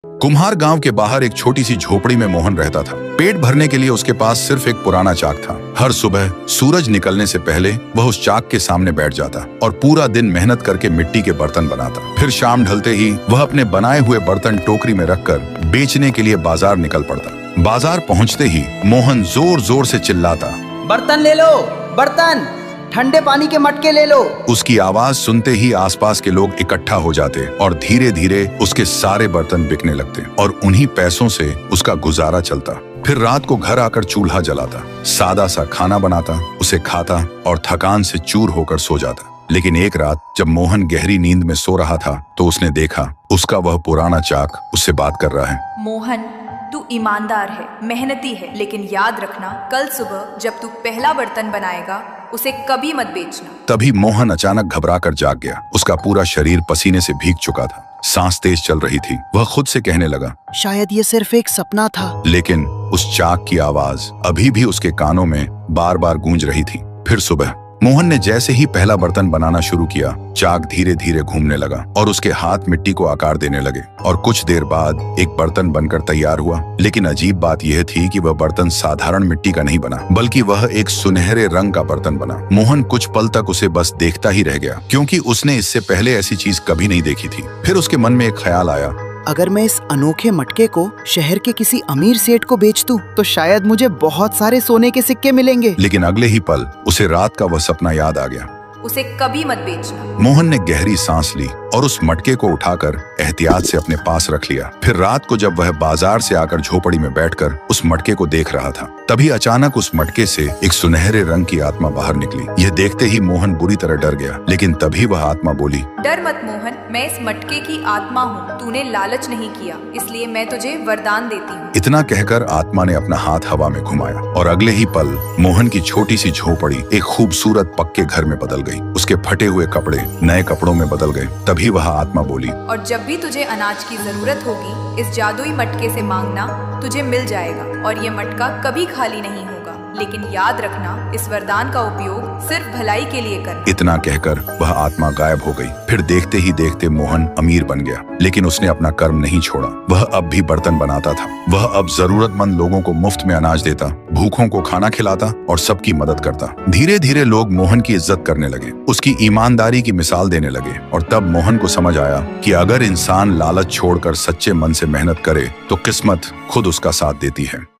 कुम्हार गांव के बाहर एक छोटी सी झोपड़ी में मोहन रहता था। पेट भरने के लिए उसके पास सिर्फ एक पुराना चाक था। हर सुबह सूरज निकलने से पहले वह उस चाक के सामने बैठ जाता और पूरा दिन मेहनत करके मिट्टी के बर्तन बनाता। फिर शाम ढलते ही वह अपने बनाए हुए बर्तन टोकरी में रखकर बेचने के लिए बाजार निकल पड़ता। बाजार पहुंचते ही मोहन जोर जोर से चिल्लाता, बर्तन ले लो, बर्तन, ठंडे पानी के मटके ले लो। उसकी आवाज सुनते ही आसपास के लोग इकट्ठा हो जाते और धीरे धीरे उसके सारे बर्तन बिकने लगते और उन्हीं पैसों से उसका गुजारा चलता। फिर रात को घर आकर चूल्हा जलाता, सादा सा खाना बनाता, उसे खाता और थकान से चूर होकर सो जाता। लेकिन एक रात जब मोहन गहरी नींद में सो रहा था तो उसने देखा उसका वह पुराना चाक उससे बात कर रहा है। मोहन, तू ईमानदार है, मेहनती है, लेकिन याद रखना, कल सुबह जब तू पहला बर्तन बनाएगा उसे कभी मत बेचना। तभी मोहन अचानक घबराकर जाग गया। उसका पूरा शरीर पसीने से भीग चुका था, सांस तेज चल रही थी। वह खुद से कहने लगा, शायद ये सिर्फ एक सपना था। लेकिन उस चाक की आवाज अभी भी उसके कानों में बार बार गूंज रही थी। फिर सुबह मोहन ने जैसे ही पहला बर्तन बनाना शुरू किया, चाक धीरे धीरे घूमने लगा और उसके हाथ मिट्टी को आकार देने लगे और कुछ देर बाद एक बर्तन बनकर तैयार हुआ। लेकिन अजीब बात यह थी कि वह बर्तन साधारण मिट्टी का नहीं बना, बल्कि वह एक सुनहरे रंग का बर्तन बना। मोहन कुछ पल तक उसे बस देखता ही रह गया, क्योंकि उसने इससे पहले ऐसी चीज कभी नहीं देखी थी। फिर उसके मन में एक ख्याल आया, अगर मैं इस अनोखे मटके को शहर के किसी अमीर सेठ को बेच दूं, तो शायद मुझे बहुत सारे सोने के सिक्के मिलेंगे। लेकिन अगले ही पल उसे रात का वह सपना याद आ गया। उसे कभी मत बेचना। मोहन ने गहरी सांस ली और उस मटके को उठाकर एहतियात से अपने पास रख लिया। फिर रात को जब वह बाजार से आकर झोपड़ी में बैठकर उस मटके को देख रहा था, तभी अचानक उस मटके से एक सुनहरे रंग की आत्मा बाहर निकली। यह देखते ही मोहन बुरी तरह डर गया। लेकिन तभी वह आत्मा बोली, डर मत मोहन, मैं इस मटके की आत्मा हूँ। तूने लालच नहीं किया, इसलिए मैं तुझे वरदान देती हूँ। इतना कहकर आत्मा ने अपना हाथ हवा में घुमाया और अगले ही पल मोहन की छोटी सी झोपड़ी एक खूबसूरत पक्के घर में बदल गई। उसके फटे हुए कपड़े नए कपड़ों में बदल गए। तभी वह आत्मा बोली, और जब भी तुझे अनाज की जरूरत होगी, इस जादुई मटके से मांगना, तुझे मिल जाएगा और ये मटका कभी खाली नहीं होगा। लेकिन याद रखना, इस वरदान का उपयोग सिर्फ भलाई के लिए करना। इतना कहकर वह आत्मा गायब हो गई। फिर देखते ही देखते मोहन अमीर बन गया। लेकिन उसने अपना कर्म नहीं छोड़ा। वह अब भी बर्तन बनाता था। वह अब जरूरतमंद लोगों को मुफ्त में अनाज देता, भूखों को खाना खिलाता और सबकी मदद करता। धीरे धीरे लोग मोहन की इज्जत करने लगे, उसकी ईमानदारी की मिसाल देने लगे। और तब मोहन को समझ आया कि अगर इंसान लालच छोड़कर सच्चे मन से मेहनत करे तो किस्मत खुद उसका साथ देती है।